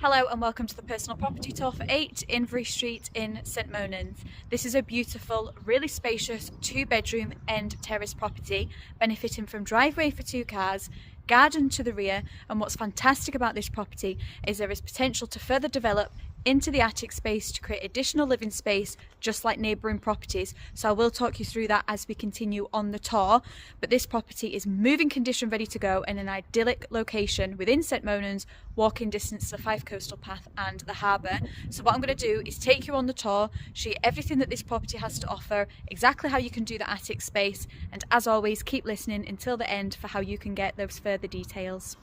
Hello and welcome to the personal property tour for 8 Inverie Street in St Monans. This is a beautiful, really spacious 2-bedroom end terrace property benefiting from driveway for 2 cars, garden to the rear, and what's fantastic about this property is there is potential to further develop into the attic space to create additional living space just like neighbouring properties. So I will talk you through that as we continue on the tour, but this property is moving condition, ready to go, in an idyllic location within St Monans, walking distance to the Fifes Coastal Path and the harbour. So what I'm going to do is take you on the tour, show you everything that this property has to offer, exactly how you can do the attic space, and as always keep listening until the end for how you can get those further details.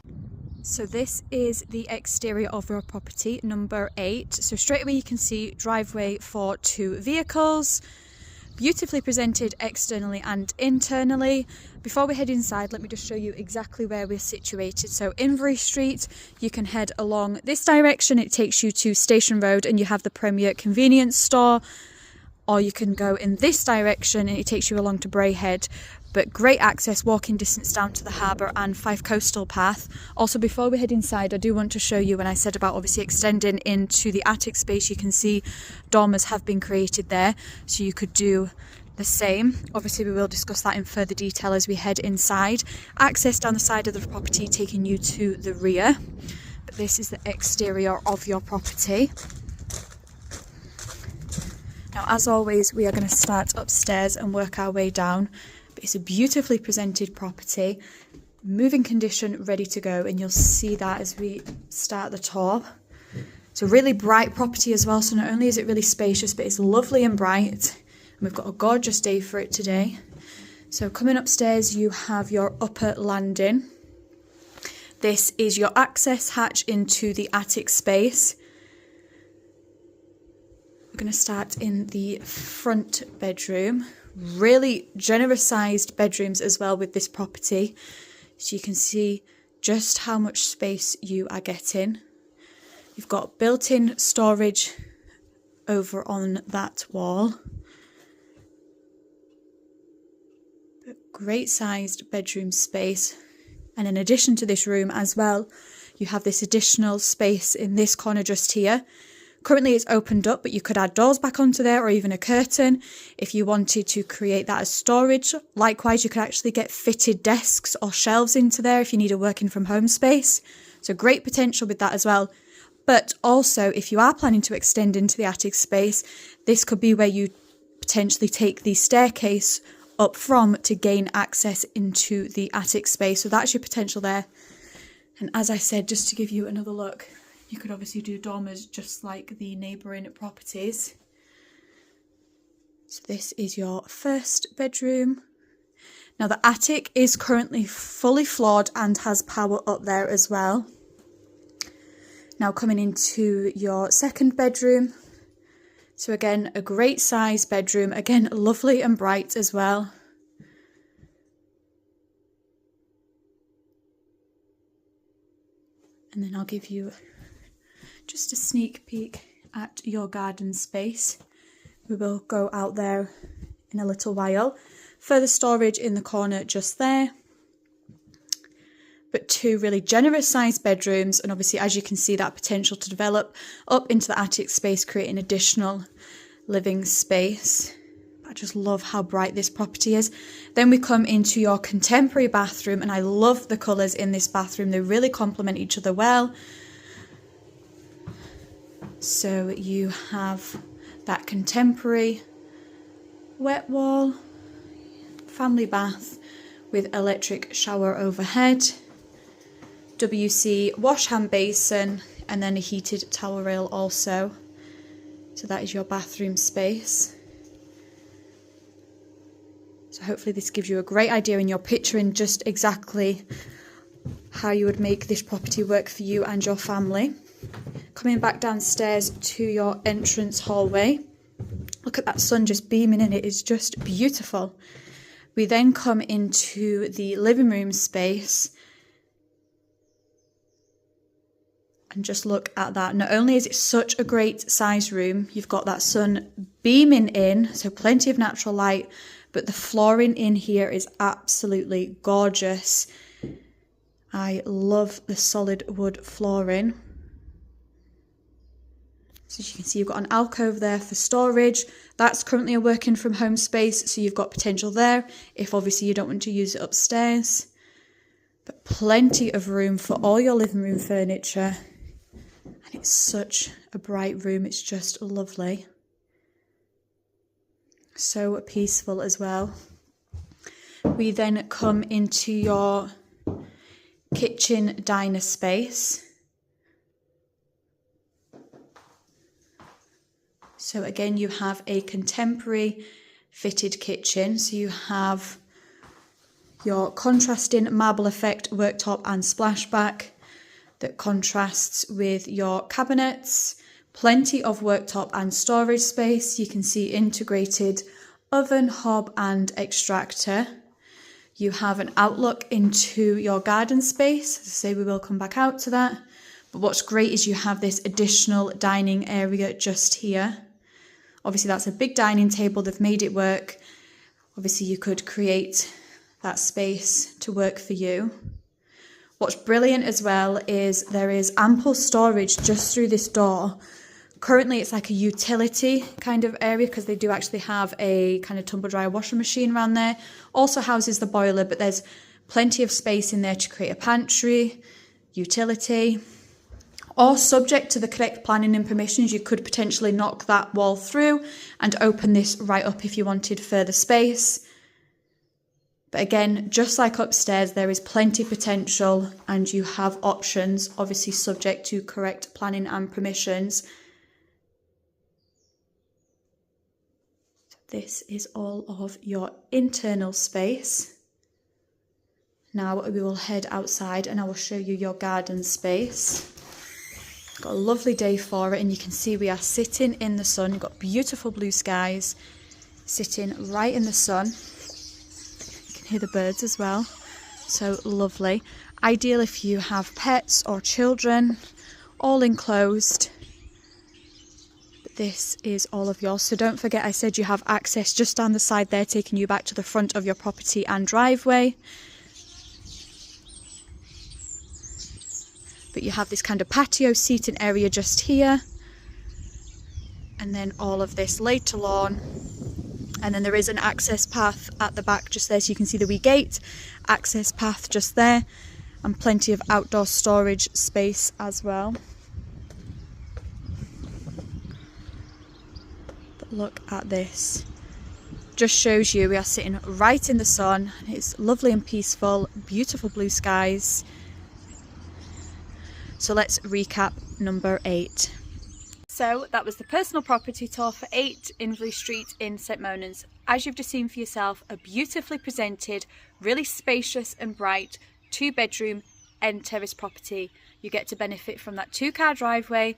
So this is the exterior of your property, number 8. So straight away you can see driveway for 2 vehicles, beautifully presented externally and internally. Before we head inside, let me just show you exactly where we're situated. So Inverie Street, you can head along this direction, it takes you to Station Road and you have the Premier convenience store, or you can go in this direction and it takes you along to Braehead. But great access, walking distance down to the harbour and Fifes Coastal Path. Also, before we head inside, I do want to show you, when I said about obviously extending into the attic space, you can see dormers have been created there, so you could do the same. Obviously we will discuss that in further detail as we head inside. Access down the side of the property taking you to the rear, but this is the exterior of your property. Now, as always, we are going to start upstairs and work our way down. It's a beautifully presented property, moving condition, ready to go, and you'll see that as we start the tour. It's a really bright property as well, so not only is it really spacious, but it's lovely and bright, and we've got a gorgeous day for it today. So coming upstairs, you have your upper landing. This is your access hatch into the attic space. We're going to start in the front bedroom. Really generous sized bedrooms as well with this property, so you can see just how much space you are getting. You've got built-in storage over on that wall. But great sized bedroom space, and in addition to this room as well, you have this additional space in this corner just here. Currently it's opened up, but you could add doors back onto there or even a curtain if you wanted to create that as storage. Likewise, you could actually get fitted desks or shelves into there if you need a working from home space. So great potential with that as well. But also, if you are planning to extend into the attic space, this could be where you potentially take the staircase up from to gain access into the attic space. So that's your potential there. And as I said, just to give you another look, you could obviously do dormers just like the neighbouring properties. So this is your first bedroom. Now the attic is currently fully floored and has power up there as well. Now coming into your second bedroom. So again, a great size bedroom, again lovely and bright as well. And then I'll give you just a sneak peek at your garden space. We will go out there in a little while. Further storage in the corner just there. But 2 really generous sized bedrooms, and obviously as you can see, that potential to develop up into the attic space, creating additional living space. I just love how bright this property is. Then we come into your contemporary bathroom, and I love the colours in this bathroom. They really complement each other well. So you have that contemporary wet wall, family bath with electric shower overhead, WC wash hand basin, and then a heated towel rail also. So that is your bathroom space. So hopefully this gives you a great idea, and you're picturing just exactly how you would make this property work for you and your family. Coming back downstairs to your entrance hallway. Look at that sun just beaming in, it is just beautiful. We then come into the living room space. And just look at that. Not only is it such a great size room, you've got that sun beaming in, so plenty of natural light, but the flooring in here is absolutely gorgeous. I love the solid wood flooring. So as you can see, you've got an alcove there for storage. That's currently a working from home space, so you've got potential there if obviously you don't want to use it upstairs. But plenty of room for all your living room furniture. And it's such a bright room, it's just lovely. So peaceful as well. We then come into your kitchen diner space. So again, you have a contemporary fitted kitchen. So you have your contrasting marble effect worktop and splashback that contrasts with your cabinets. Plenty of worktop and storage space. You can see integrated oven, hob and extractor. You have an outlook into your garden space. As I say, we will come back out to that. But what's great is you have this additional dining area just here. Obviously that's a big dining table, they've made it work. Obviously you could create that space to work for you. What's brilliant as well is there is ample storage just through this door. Currently it's like a utility kind of area because they do actually have a kind of tumble dryer washing machine around there. Also houses the boiler, but there's plenty of space in there to create a pantry, utility. Or subject to the correct planning and permissions, you could potentially knock that wall through and open this right up if you wanted further space. But again, just like upstairs, there is plenty potential and you have options, obviously subject to correct planning and permissions. This is all of your internal space. Now we will head outside and I will show you your garden space. Got a lovely day for it and you can see we are sitting in the sun. You've got beautiful blue skies, sitting right in the sun. You can hear the birds as well, so lovely. Ideal if you have pets or children, all enclosed. But this is all of yours, so don't forget I said you have access just down the side there, taking you back to the front of your property and driveway. But you have this kind of patio seating area just here. And then all of this later lawn. And then there is an access path at the back just there, so you can see the wee gate. Access path just there. And plenty of outdoor storage space as well. But look at this. Just shows you we are sitting right in the sun. It's lovely and peaceful, beautiful blue skies. So let's recap number 8. So that was the personal property tour for 8 Inverie Street in St Monans. As you've just seen for yourself, a beautifully presented, really spacious and bright 2-bedroom end terrace property. You get to benefit from that 2-car driveway,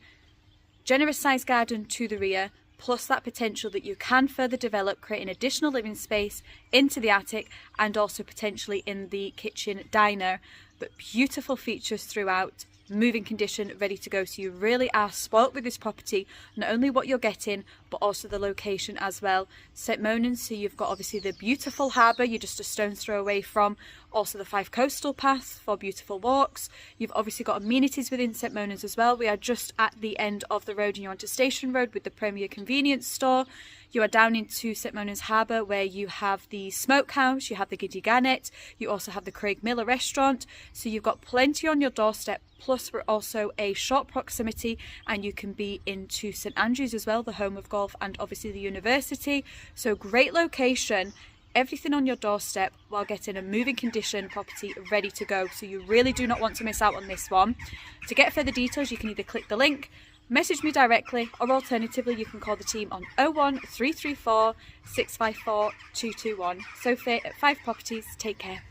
generous sized garden to the rear, plus that potential that you can further develop, creating additional living space into the attic and also potentially in the kitchen diner. But beautiful features throughout. Moving condition, ready to go, so you really are spoilt with this property, not only what you're getting but also the location as well. St Monans, so you've got obviously the beautiful harbour you're just a stone's throw away from, also the Fifes Coastal Path for beautiful walks. You've obviously got amenities within St Monans as well. We are just at the end of the road and you're onto Station Road with the Premier Convenience Store. You are down into St Monans Harbour where you have the Smokehouse, you have the Giddy Gannet, you also have the Craig Miller restaurant, so you've got plenty on your doorstep. Plus we're also a short proximity and you can be into St Andrews as well, the home of golf and obviously the university. So great location, everything on your doorstep while getting a moving condition property ready to go. So you really do not want to miss out on this one. To get further details you can either click the link, message me directly, or alternatively you can call the team on 01334 654 221. Sophie at 5 Properties, take care.